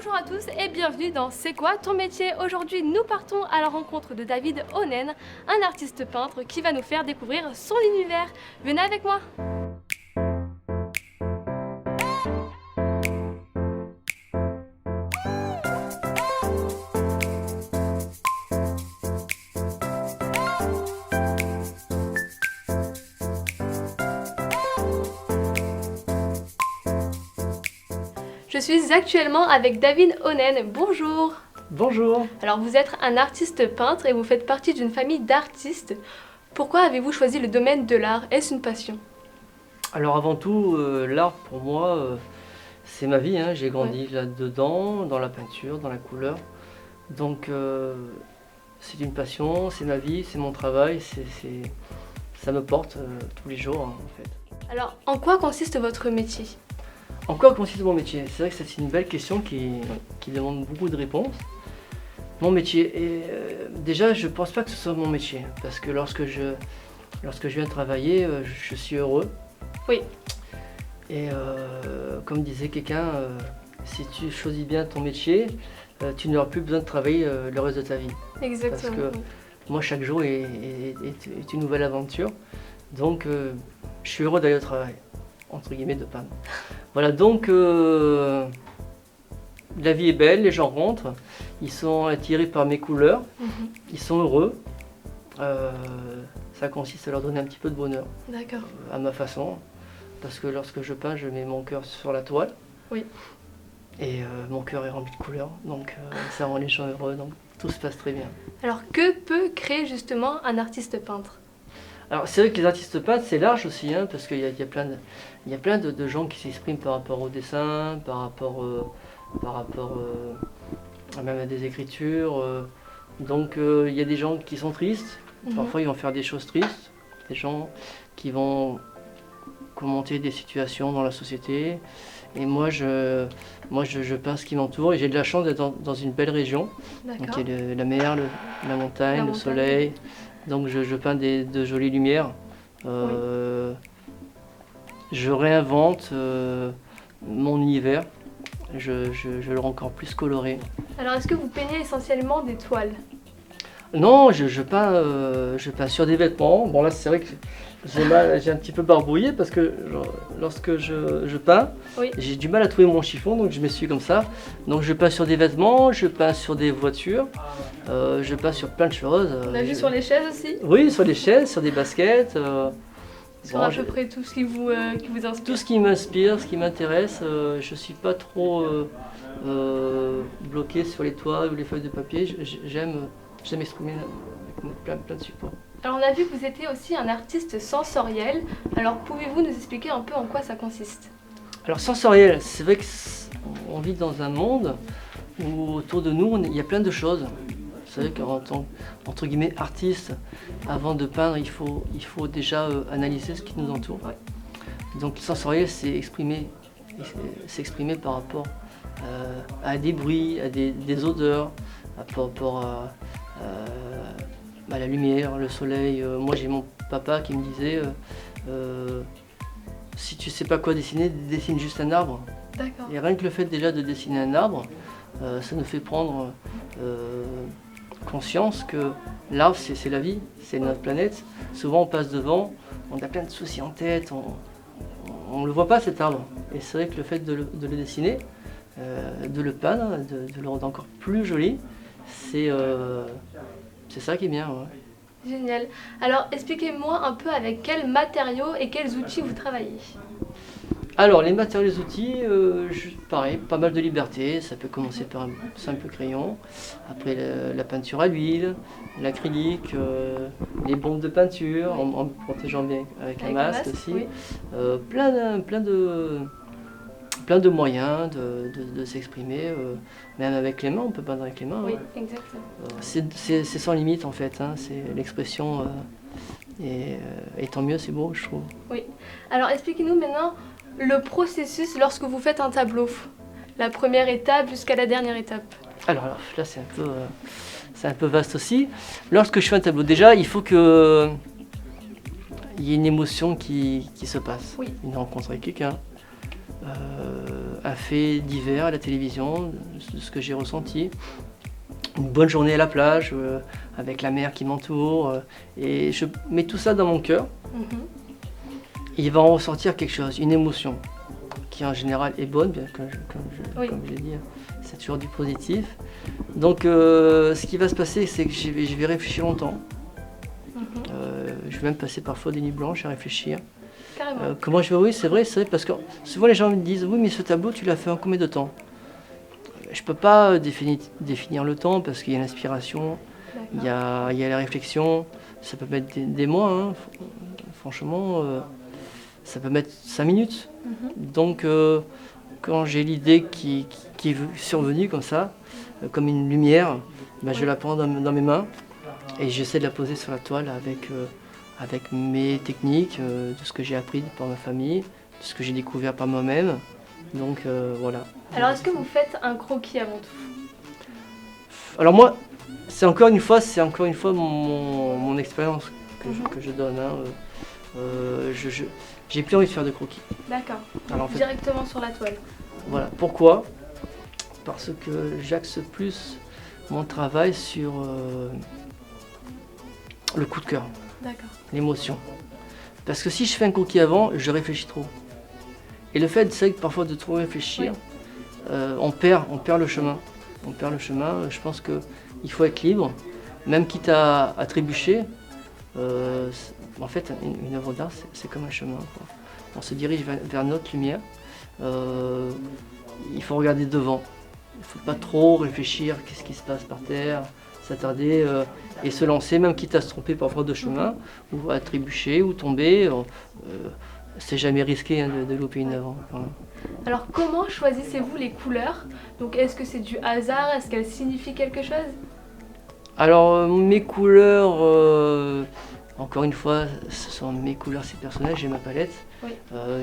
Bonjour à tous et bienvenue dans C'est quoi ton métier? Aujourd'hui, nous partons à la rencontre de David Onen, un artiste peintre qui va nous faire découvrir son univers. Venez avec moi! Je suis actuellement avec David Onen. Bonjour! Bonjour. Alors vous êtes un artiste peintre et vous faites partie d'une famille d'artistes. Pourquoi avez-vous choisi le domaine de l'art? Est-ce une passion? Alors avant tout, l'art pour moi, c'est ma vie, hein. J'ai grandi là-dedans, dans la peinture, dans la couleur. Donc c'est une passion, c'est ma vie, c'est mon travail, ça me porte tous les jours, hein, en fait. Alors en quoi consiste votre métier? En quoi consiste mon métier? C'est vrai que c'est une belle question qui demande beaucoup de réponses. Mon métier, et déjà je pense pas que ce soit mon métier, parce que lorsque je viens travailler, je suis heureux. Oui. Et comme disait quelqu'un, si tu choisis bien ton métier, tu n'auras plus besoin de travailler le reste de ta vie. Exactement. Parce que moi, chaque jour est une nouvelle aventure. Donc, je suis heureux d'aller au travail, entre guillemets, de peindre. Voilà, donc, la vie est belle, les gens rentrent, ils sont attirés par mes couleurs, ils sont heureux. Ça consiste à leur donner un petit peu de bonheur. D'accord. À ma façon. Parce que lorsque je peins, je mets mon cœur sur la toile. Oui. Et mon cœur est rempli de couleurs, donc ça rend les gens heureux, donc tout se passe très bien. Alors que peut créer justement un artiste peintre? Alors c'est vrai que les artistes peintres, c'est large aussi, hein, parce qu'il y a plein de gens qui s'expriment par rapport au dessin, par rapport même à des écritures. Donc il y a des gens qui sont tristes, parfois ils vont faire des choses tristes, des gens qui vont commenter des situations dans la société. Et moi je peins ce qui m'entoure et j'ai de la chance d'être dans une belle région, qui est la mer, la montagne, le soleil. Donc je peins de jolies lumières. Je réinvente mon univers, je le rends encore plus coloré. Alors est-ce que vous peignez essentiellement des toiles? Non, je peins sur des vêtements. Bon là c'est vrai que j'ai un petit peu barbouillé parce que lorsque je peins, j'ai du mal à trouver mon chiffon, donc je m'essuie comme ça. Donc je peins sur des vêtements, je peins sur des voitures, je peins sur plein de choses. On a vu sur les chaises aussi? Oui, sur les chaises, sur des baskets. Sur à peu près tout ce qui vous inspire? Tout ce qui m'inspire, ce qui m'intéresse. Je suis pas trop bloqué sur les toiles ou les feuilles de papier. J'aime exprimer avec plein de supports. Alors on a vu que vous étiez aussi un artiste sensoriel, alors pouvez-vous nous expliquer un peu en quoi ça consiste? Alors sensoriel, c'est vrai qu'on vit dans un monde où autour de nous il y a plein de choses. C'est vrai qu'en tant entre guillemets artiste, avant de peindre, il faut déjà analyser ce qui nous entoure. Donc sensoriel, c'est s'exprimer par rapport à des bruits, à des odeurs, par rapport à la lumière, le soleil. Moi j'ai mon papa qui me disait si tu sais pas quoi dessiner, dessine juste un arbre. D'accord. Et rien que le fait déjà de dessiner un arbre, ça nous fait prendre conscience que l'arbre c'est la vie, c'est notre planète. Souvent on passe devant, on a plein de soucis en tête, on ne le voit pas cet arbre. Et c'est vrai que le fait de le dessiner, de le peindre, de le rendre encore plus joli, c'est ça qui est bien. Ouais. Génial. Alors expliquez-moi un peu avec quels matériaux et quels outils vous travaillez. Alors les matériaux, les outils, pareil, pas mal de liberté. Ça peut commencer par un simple crayon, après la peinture à l'huile, l'acrylique, les bombes de peinture, en protégeant bien avec un masque aussi. Oui. Plein de moyens de s'exprimer, même avec les mains, on peut peindre avec les mains. Oui, exactement. C'est sans limite en fait, hein, c'est l'expression, et tant mieux, c'est beau je trouve. Oui, alors expliquez-nous maintenant le processus lorsque vous faites un tableau, la première étape jusqu'à la dernière étape. Alors là c'est un peu vaste aussi. Lorsque je fais un tableau, déjà il faut qu'il y ait une émotion qui se passe, une rencontre avec quelqu'un. un fait divers à la télévision, de ce que j'ai ressenti. Une bonne journée à la plage, avec la mer qui m'entoure, et je mets tout ça dans mon cœur. Il va en ressortir quelque chose, une émotion, qui en général est bonne, bien comme je l'ai dit, c'est toujours du positif. Donc ce qui va se passer, c'est que je vais réfléchir longtemps. Je vais même passer parfois des nuits blanches à réfléchir. Comment je vais, oui, c'est vrai, parce que souvent les gens me disent, oui, mais ce tableau, tu l'as fait en combien de temps? Je ne peux pas définir le temps parce qu'il y a l'inspiration, il y a la réflexion, ça peut mettre des mois, hein. Franchement, ça peut mettre 5 minutes. Donc quand j'ai l'idée qui est survenue comme ça, comme une lumière, je la prends dans mes mains et j'essaie de la poser sur la toile avec mes techniques, de ce que j'ai appris par ma famille, de ce que j'ai découvert par moi-même. Donc voilà. Alors est-ce que vous faites un croquis avant tout? Alors moi, c'est encore une fois mon expérience que je donne. J'ai plus envie de faire de croquis. D'accord. Alors, en fait, directement sur la toile. Voilà. Pourquoi? Parce que j'axe plus mon travail sur le coup de cœur. D'accord. L'émotion. Parce que si je fais un croquis avant, je réfléchis trop. Et le fait, c'est que parfois de trop réfléchir, on perd le chemin. On perd le chemin. Je pense qu'il faut être libre, même quitte à trébucher. En fait, une œuvre d'art, c'est comme un chemin, quoi. On se dirige vers notre lumière. Il faut regarder devant. Il ne faut pas trop réfléchir, qu'est-ce qui se passe par terre, s'attarder et se lancer, même quitte à se tromper parfois de chemin, ou à trébucher, ou tomber. C'est jamais risqué, hein, de louper une œuvre. Voilà. Alors comment choisissez-vous les couleurs? Donc est-ce que c'est du hasard? Est-ce qu'elles signifient quelque chose? Alors mes couleurs, encore une fois, ce sont mes couleurs, c'est personnel, j'ai ma palette.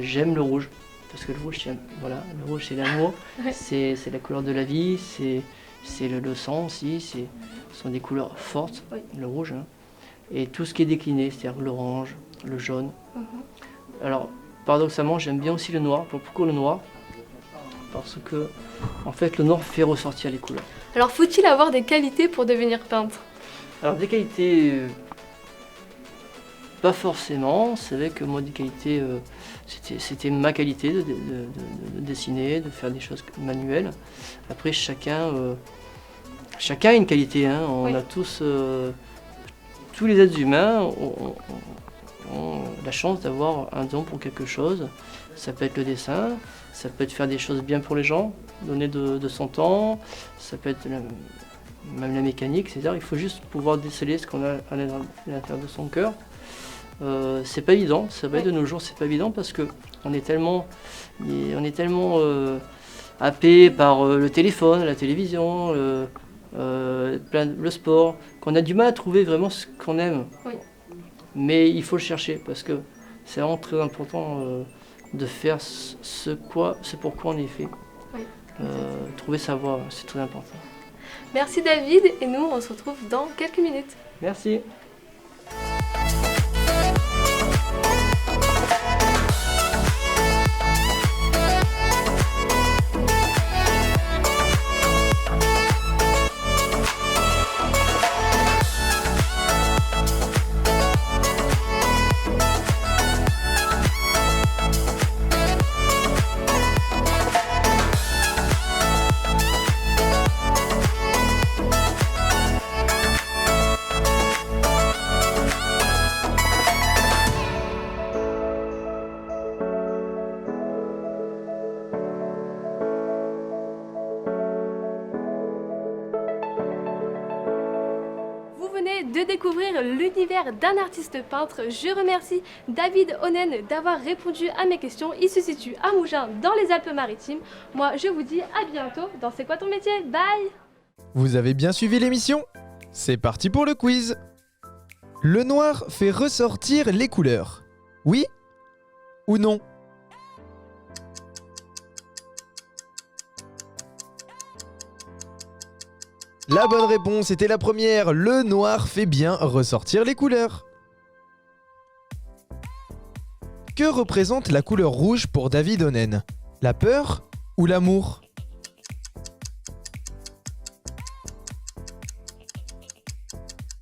J'aime le rouge, parce que le rouge, le rouge c'est l'amour, c'est la couleur de la vie, c'est le sang aussi, ce sont des couleurs fortes, le rouge. Hein. Et tout ce qui est décliné, c'est-à-dire l'orange, le jaune. Alors, paradoxalement, j'aime bien aussi le noir. Pourquoi le noir? Parce que, en fait, le noir fait ressortir les couleurs. Alors, faut-il avoir des qualités pour devenir peintre? Alors, des qualités, pas forcément. C'est vrai que moi, des qualités, c'était ma qualité de dessiner, de faire des choses manuelles. Après, chacun a une qualité. Hein. On a tous les êtres humains ont la chance d'avoir un don pour quelque chose. Ça peut être le dessin, ça peut être faire des choses bien pour les gens, donner de son temps, ça peut être même la mécanique, etc. Il faut juste pouvoir déceler ce qu'on a à l'intérieur de son cœur. C'est pas évident, c'est vrai, de nos jours c'est pas évident parce que on est tellement happé par le téléphone, la télévision, le sport, qu'on a du mal à trouver vraiment ce qu'on aime. Mais il faut le chercher parce que c'est vraiment très important de faire ce pourquoi on est fait. Trouver sa voie, c'est très important. Merci David, et nous on se retrouve dans quelques minutes. Merci. De découvrir l'univers d'un artiste peintre. Je remercie David Onen d'avoir répondu à mes questions. Il se situe à Mougins dans les Alpes-Maritimes. Moi je vous dis à bientôt dans C'est quoi ton métier? Bye. Vous avez bien suivi l'émission? C'est parti pour le quiz. Le noir fait ressortir les couleurs. Oui ou non? La bonne réponse était la première, le noir fait bien ressortir les couleurs. Que représente la couleur rouge pour David Onen? La peur ou l'amour?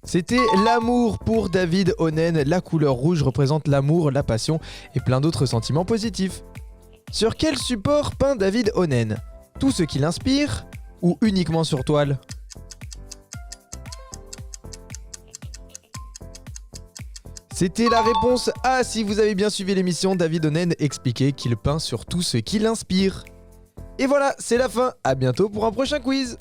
C'était l'amour pour David Onen. La couleur rouge représente l'amour, la passion et plein d'autres sentiments positifs. Sur quel support peint David Onen? Tout ce qui l'inspire ou uniquement sur toile? C'était la réponse A. Si vous avez bien suivi l'émission, David Onen expliquait qu'il peint sur tout ce qui l'inspire. Et voilà, c'est la fin. À bientôt pour un prochain quiz.